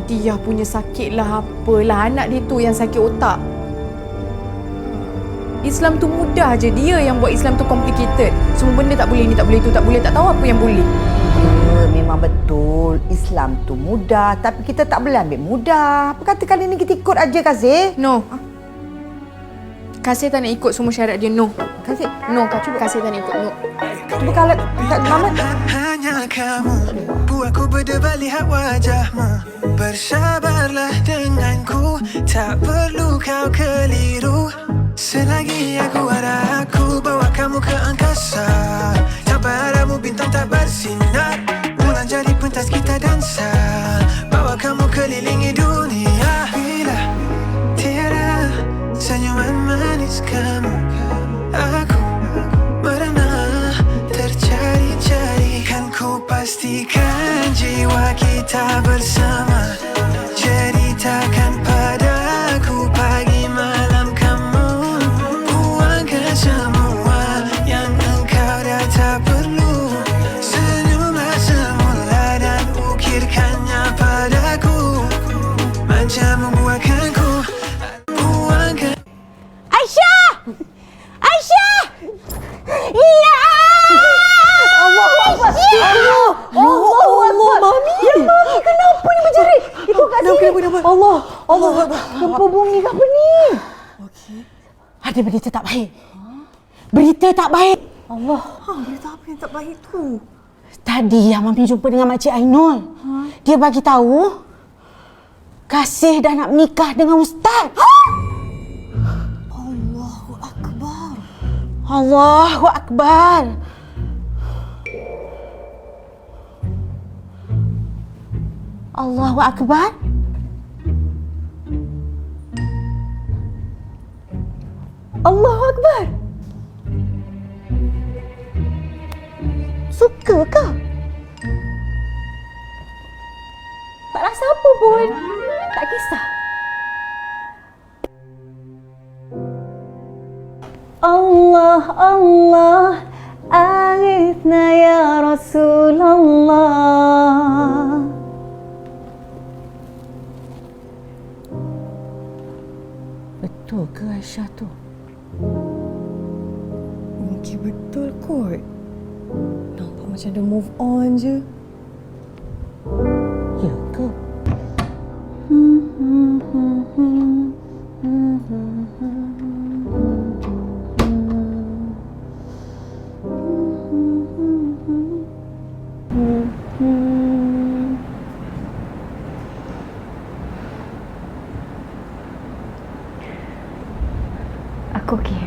Dia punya sakit lah apalah. Anak dia tu yang sakit otak. Islam tu mudah je. Dia yang buat Islam tu complicated. Semua benda tak boleh ni, tak boleh tu, tak boleh. Tak tahu apa yang boleh. Ya, memang betul. Islam tu mudah. Tapi kita tak boleh ambil mudah. Apa kata kali ni kita ikut aja, Kasih? No. Kasih tak nak ikut semua syarat dia. No. Kasih. No, Kasih tak nak ikut. No. Cuba kalau tak Mamat. Hanya kamu buatku berdebar lihat wajahmu. Bersabarlah denganku, tak perlu kau keliru. Selagi aku ada, aku bawa kamu ke angkasa. Tanpa haramu bintang tak bersinar. Bulan jadi pentas kita dansa, bawa kamu kelilingi dunia. Bila tiada senyuman manis kamu, aku merana tercari-cari. Kan ku pastikan jiwa kita bersama. Ceritakan padaku pagi malam kamu. Buangkan semua yang engkau dah tak perlu. Senyumlah semula dan ukirkannya padaku. Manja membuatkanku. Buangkan Aisyah! Aisyah! Ya! Allahu Akbar! Allahu Akbar! Mami! Ya, Mami, kenapa ni berjerit? Itu kat sini. Kenapa? Allah Akbar. Gempa bumi ke apa ni? Okey. Ada berita tak baik. Berita tak baik. Allah. Berita apa yang tak baik tu? Tadi yang Mami jumpa dengan Makcik Ainul. Dia bagi tahu Kasih dah nak menikah dengan Ustaz. Allahu Akbar. Allahu Akbar. Allahu Akbar. Allahu Akbar. Suka ke? Tak rasa apa pun. Tak kisah. Allah, Allah, aghithna ya Rasulullah. Betul ke Aisyah tu? Mungkin betul kot. Nampak macam dah move on je. Ya ke? Aku okey.